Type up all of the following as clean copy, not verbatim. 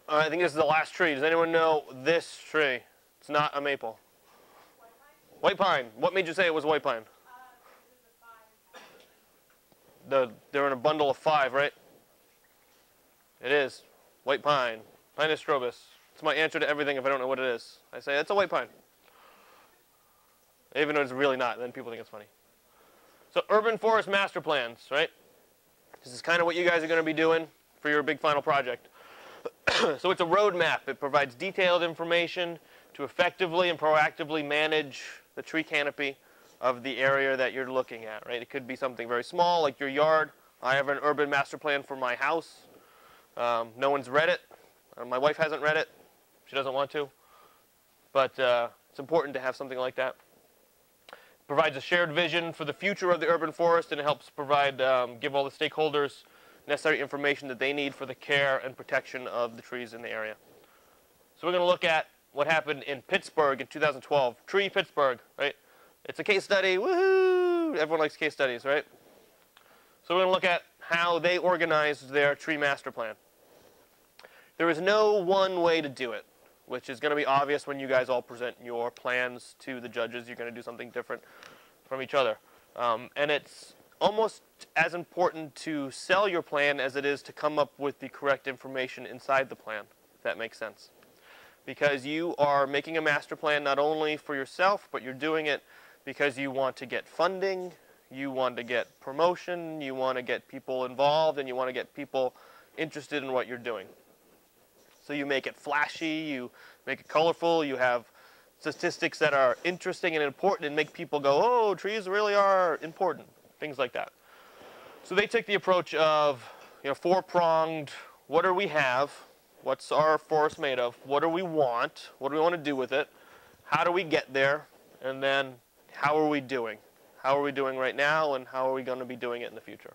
All right, I think this is the last tree. Does anyone know this tree? It's not a maple. White pine. What made you say it was white pine? They're in a bundle of 5, right? It is. White pine. Pinus strobus. It's my answer to everything if I don't know what it is. I say, it's a white pine. Even though it's really not, then people think it's funny. So urban forest master plans, right? This is kind of what you guys are going to be doing for your big final project. So it's a roadmap. It provides detailed information to effectively and proactively manage the tree canopy of the area that you're looking at, right? It could be something very small, like your yard. I have an urban master plan for my house. No one's read it. My wife hasn't read it. She doesn't want to. But it's important to have something like that. It provides a shared vision for the future of the urban forest, and it helps provide, give all the stakeholders necessary information that they need for the care and protection of the trees in the area. So we're going to look at what happened in Pittsburgh in 2012. Tree Pittsburgh, right? It's a case study. Woohoo! Everyone likes case studies, right? So we're going to look at how they organized their tree master plan. There is no one way to do it, which is going to be obvious when you guys all present your plans to the judges. You're going to do something different from each other. And it's almost as important to sell your plan as it is to come up with the correct information inside the plan, if that makes sense. Because you are making a master plan not only for yourself, but you're doing it because you want to get funding, you want to get promotion, you want to get people involved, and you want to get people interested in what you're doing. So you make it flashy, you make it colorful, you have statistics that are interesting and important and make people go, oh, trees really are important, things like that. So they took the approach of, 4-pronged, what do we have? What's our forest made of? What do we want? What do we want to do with it? How do we get there? And then how are we doing? How are we doing right now, and how are we going to be doing it in the future?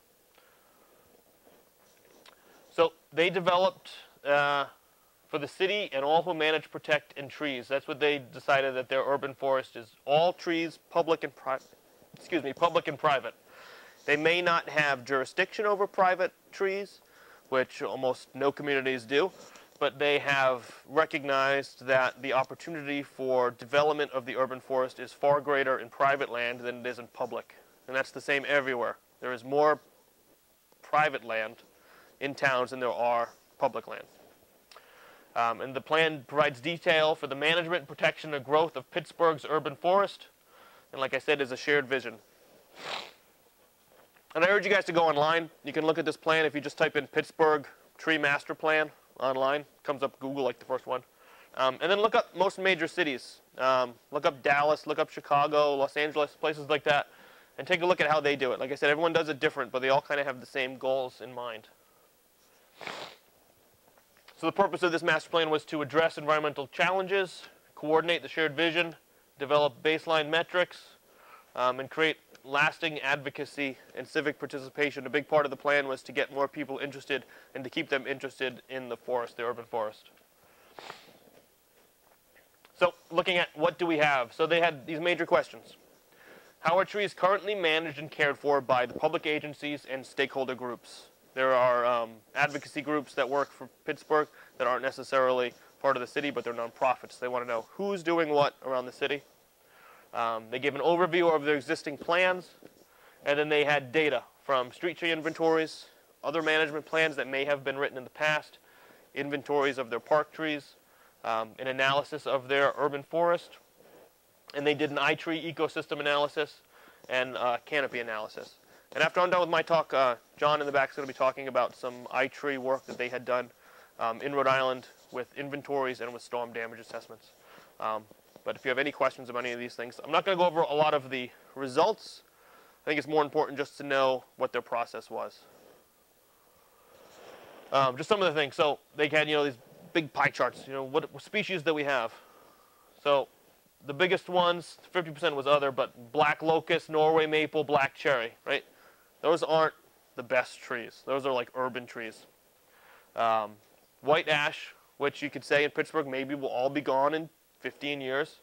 So they developed for the city and all who manage, protect, and trees. That's what they decided, that their urban forest is all trees, public and private. They may not have jurisdiction over private trees, which almost no communities do, but they have recognized that the opportunity for development of the urban forest is far greater in private land than it is in public. And that's the same everywhere. There is more private land in towns than there are public land. And the plan provides detail for the management, protection, and growth of Pittsburgh's urban forest. And like I said, is a shared vision. And I urge you guys to go online. You can look at this plan if you just type in Pittsburgh Tree Master Plan online. It comes up Google like the first one. And then look up most major cities. Look up Dallas, look up Chicago, Los Angeles, places like that. And take a look at how they do it. Like I said, everyone does it different, but they all kind of have the same goals in mind. So the purpose of this master plan was to address environmental challenges, coordinate the shared vision, develop baseline metrics, and create lasting advocacy and civic participation. A big part of the plan was to get more people interested and to keep them interested in the forest, the urban forest. So looking at what do we have? So they had these major questions. How are trees currently managed and cared for by the public agencies and stakeholder groups? There are advocacy groups that work for Pittsburgh that aren't necessarily part of the city, but they're nonprofits. They want to know who's doing what around the city. They gave an overview of their existing plans, and then they had data from street tree inventories, other management plans that may have been written in the past, inventories of their park trees, an analysis of their urban forest, and they did an iTree ecosystem analysis and canopy analysis. And after I'm done with my talk, John in the back is going to be talking about some iTree work that they had done in Rhode Island with inventories and with storm damage assessments. But if you have any questions about any of these things, I'm not going to go over a lot of the results. I think it's more important just to know what their process was. Just some of the things. So they had, these big pie charts. What species that we have. So the biggest ones, 50% was other, but black locust, Norway maple, black cherry, right? Those aren't the best trees. Those are like urban trees. White ash, which you could say in Pittsburgh maybe will all be gone in 15 years.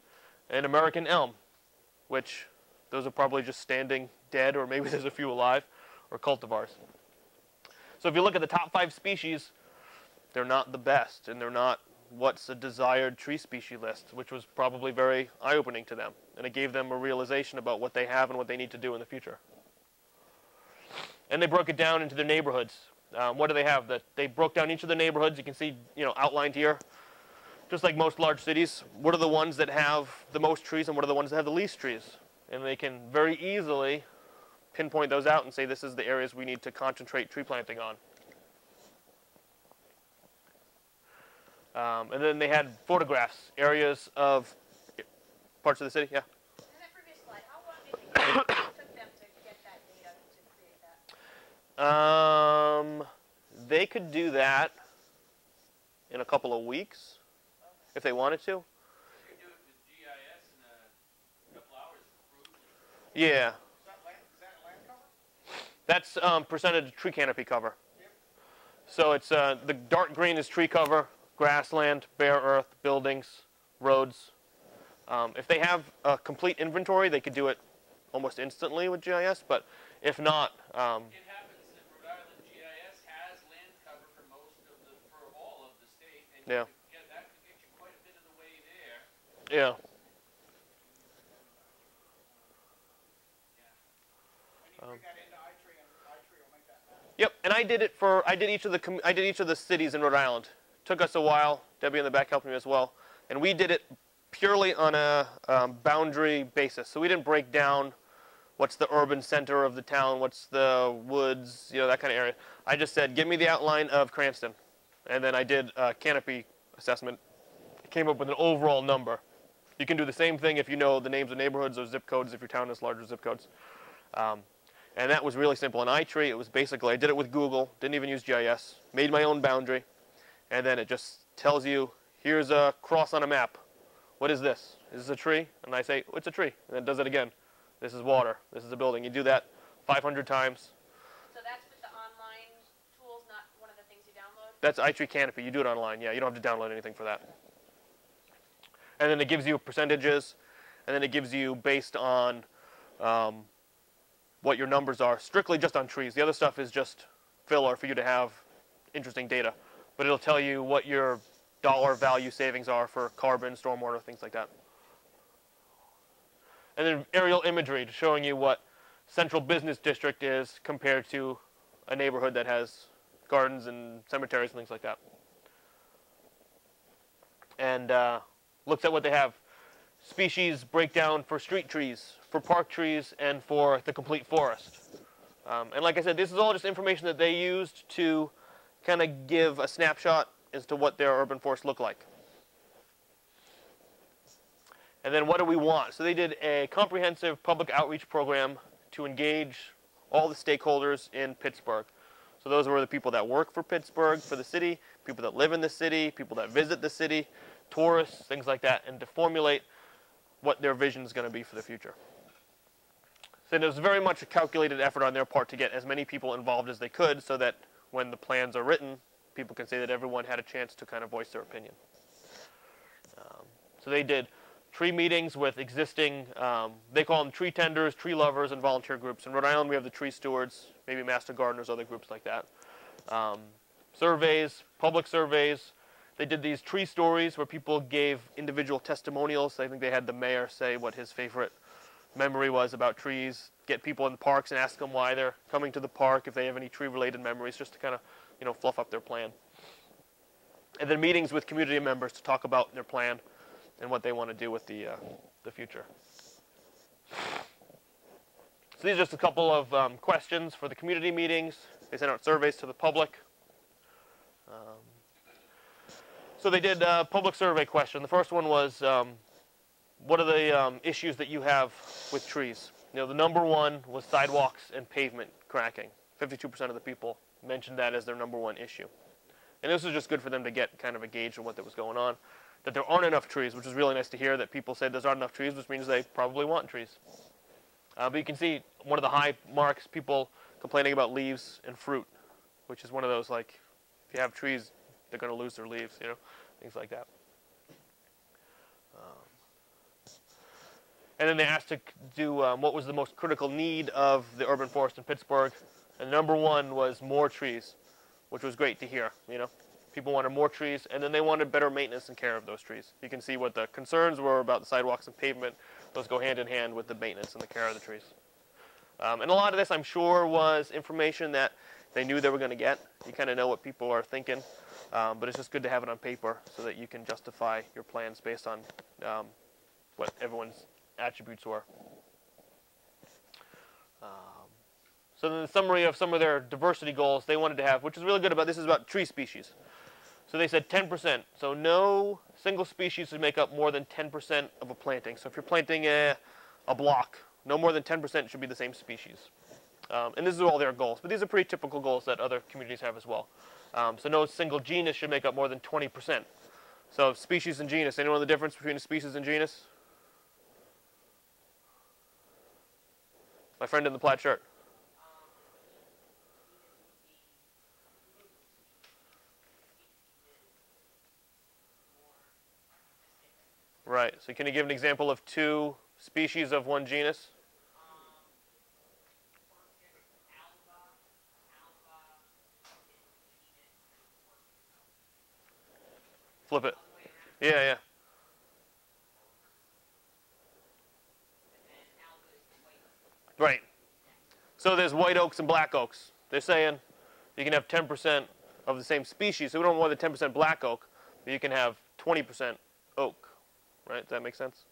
And American elm, which those are probably just standing dead, or maybe there's a few alive, or cultivars. So if you look at the top 5 species, they're not the best, and they're not what's a desired tree species list, which was probably very eye-opening to them. And it gave them a realization about what they have and what they need to do in the future. And they broke it down into their neighborhoods. What do they have? They broke down each of the neighborhoods. You can see, outlined here. Just like most large cities, what are the ones that have the most trees and what are the ones that have the least trees? And they can very easily pinpoint those out and say this is the areas we need to concentrate tree planting on. And then they had photographs, areas of parts of the city. Yeah? In that previous slide, how long do you think it took them to get that data to create that? They could do that in a couple of weeks if they wanted to. You could do it with GIS in a couple hours. Yeah. Is that land cover? That's percentage tree canopy cover. Yep. So it's the dark green is tree cover, grassland, bare earth, buildings, roads. If they have a complete inventory, they could do it almost instantly with GIS, but if not... It happens in Rhode Island, GIS has land cover for all of the state, and Yeah. that could get you quite a bit of the way there. Yeah. When you bring that into iTree, and iTree will make that map. Yep, and I did each of the cities in Rhode Island. Took us a while. Debbie in the back helped me as well, and we did it purely on a boundary basis. So we didn't break down what's the urban center of the town, what's the woods, that kind of area. I just said, give me the outline of Cranston, and then I did a canopy assessment. It came up with an overall number. You can do the same thing if you know the names of neighborhoods or zip codes if your town has larger zip codes. And that was really simple. In iTree, it was basically, I did it with Google, didn't even use GIS, made my own boundary, and then it just tells you, here's a cross on a map. What is this? Is this a tree? And I say, oh, it's a tree. And then it does it again. This is water. This is a building. You do that 500 times. So that's with the online tools, not one of the things you download? That's iTree Canopy. You do it online. Yeah, you don't have to download anything for that. And then it gives you percentages, and then it gives you based on what your numbers are, strictly just on trees. The other stuff is just filler for you to have interesting data. But it'll tell you what your dollar value savings are for carbon, stormwater, things like that. And then aerial imagery showing you what central business district is compared to a neighborhood that has gardens and cemeteries and things like that. And looks at what they have. Species breakdown for street trees, for park trees, and for the complete forest. And like I said, this is all just information that they used to kind of give a snapshot as to what their urban forests look like. And then what do we want? So they did a comprehensive public outreach program to engage all the stakeholders in Pittsburgh. So those were the people that work for Pittsburgh, for the city, people that live in the city, people that visit the city, tourists, things like that, and to formulate what their vision is going to be for the future. So it was very much a calculated effort on their part to get as many people involved as they could so that when the plans are written, people can say that everyone had a chance to kind of voice their opinion. So they did tree meetings with existing, they call them tree tenders, tree lovers, and volunteer groups. In Rhode Island, we have the tree stewards, maybe master gardeners, other groups like that. Surveys, public surveys. They did these tree stories where people gave individual testimonials. I think they had the mayor say what his favorite memory was about trees, get people in the parks and ask them why they're coming to the park, if they have any tree-related memories, just to kind of, fluff up their plan. And then meetings with community members to talk about their plan and what they want to do with the future. So these are just a couple of questions for the community meetings. They sent out surveys to the public. So they did a public survey question. The first one was, what are the issues that you have with trees? The number one was sidewalks and pavement cracking. 52% of the people mentioned that as their number one issue. And this was just good for them to get kind of a gauge on what was going on. That there aren't enough trees, which is really nice to hear that people said there's not enough trees, which means they probably want trees. But you can see one of the high marks, people complaining about leaves and fruit, which is one of those, like, if you have trees, they're going to lose their leaves, things like that. And then they asked to do what was the most critical need of the urban forest in Pittsburgh. And number one was more trees. which was great to hear. People wanted more trees, and then they wanted better maintenance and care of those trees. You can see what the concerns were about the sidewalks and pavement. Those go hand in hand with the maintenance and the care of the trees. And a lot of this, I'm sure, was information that they knew they were going to get. You kind of know what people are thinking, but it's just good to have it on paper so that you can justify your plans based on what everyone's attributes were. So then the summary of some of their diversity goals they wanted to have, which is really good about this, is about tree species. So they said 10%. So no single species would make up more than 10% of a planting. So if you're planting a block, no more than 10% should be the same species. And this is all their goals, but these are pretty typical goals that other communities have as well. So no single genus should make up more than 20%. So species and genus, anyone know the difference between a species and genus? My friend in the plaid shirt. Right, so can you give an example of two species of one genus? Flip it. Yeah. Right. So there's white oaks and black oaks. They're saying you can have 10% of the same species, so we don't want more than 10% black oak, but you can have 20% oak. Right? Does that make sense?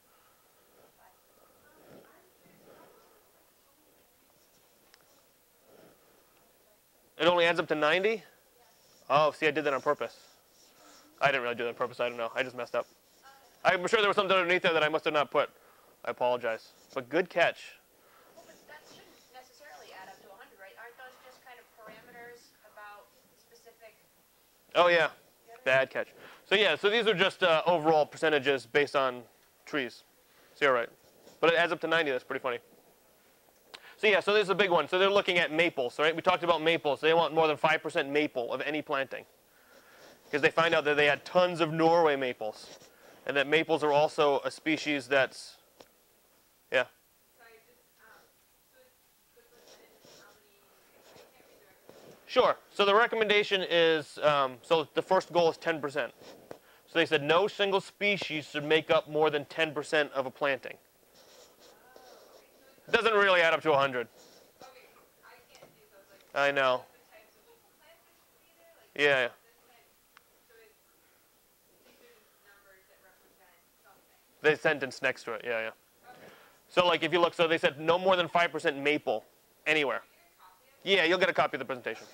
It only adds up to 90? Oh, see, I did that on purpose. I didn't really do that on purpose. I don't know. I just messed up. I'm sure there was something underneath there that I must have not put. I apologize. But good catch. Well, but that shouldn't necessarily add up to 100, right? Aren't those just kind of parameters about specific? Oh, yeah. Bad catch. So, yeah, so these are just overall percentages based on trees. So you're right. But it adds up to 90. That's pretty funny. So, yeah, so this is a big one. So they're looking at maples, right? We talked about maples. They want more than 5% maple of any planting, because they find out that they had tons of Norway maples, and that maples are also a species that's, yeah. Sure. So the recommendation is, so the first goal is 10%. So they said no single species should make up more than 10% of a planting. It doesn't really add up to 100. I know. Yeah. They sentence next to it, yeah. So like if you look, so they said no more than 5% maple anywhere. Yeah, you'll get a copy of the presentation.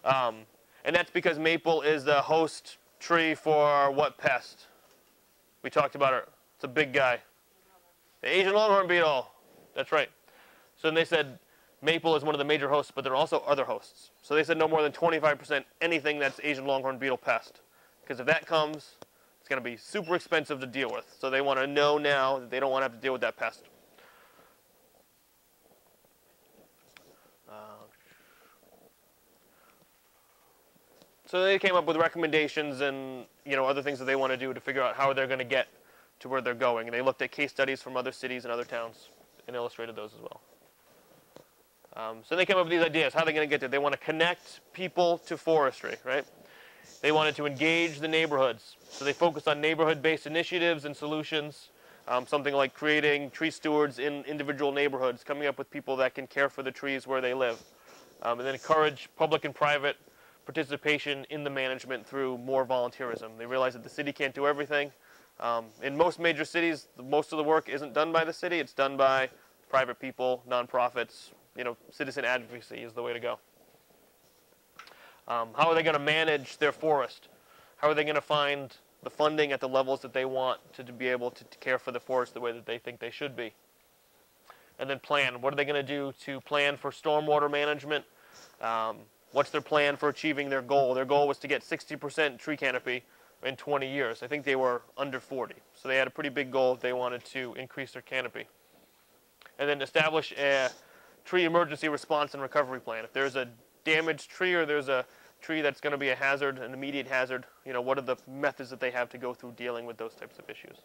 And that's because maple is the host tree for what pest? We talked about it. It's a big guy. The Asian longhorn beetle. That's right. So then they said maple is one of the major hosts, but there are also other hosts. So they said no more than 25% anything that's Asian longhorn beetle pest. Because if that comes, it's going to be super expensive to deal with. So they want to know now that they don't want to have to deal with that pest. So they came up with recommendations and other things that they want to do to figure out how they're going to get to where they're going. And they looked at case studies from other cities and other towns and illustrated those as well. So they came up with these ideas. How are they going to get there? They want to connect people to forestry, right? They wanted to engage the neighborhoods. So they focused on neighborhood-based initiatives and solutions, something like creating tree stewards in individual neighborhoods, coming up with people that can care for the trees where they live, and then encourage public and private participation in the management through more volunteerism. They realize that the city can't do everything. In most major cities, most of the work isn't done by the city. It's done by private people, nonprofits. Citizen advocacy is the way to go. How are they going to manage their forest? How are they going to find the funding at the levels that they want to be able to care for the forest the way that they think they should be? And then plan. What are they going to do to plan for stormwater management? What's their plan for achieving their goal? Their goal was to get 60% tree canopy in 20 years. I think they were under 40. So they had a pretty big goal if they wanted to increase their canopy. And then establish a tree emergency response and recovery plan. If there's a damaged tree or there's a tree that's going to be a hazard, an immediate hazard, what are the methods that they have to go through dealing with those types of issues?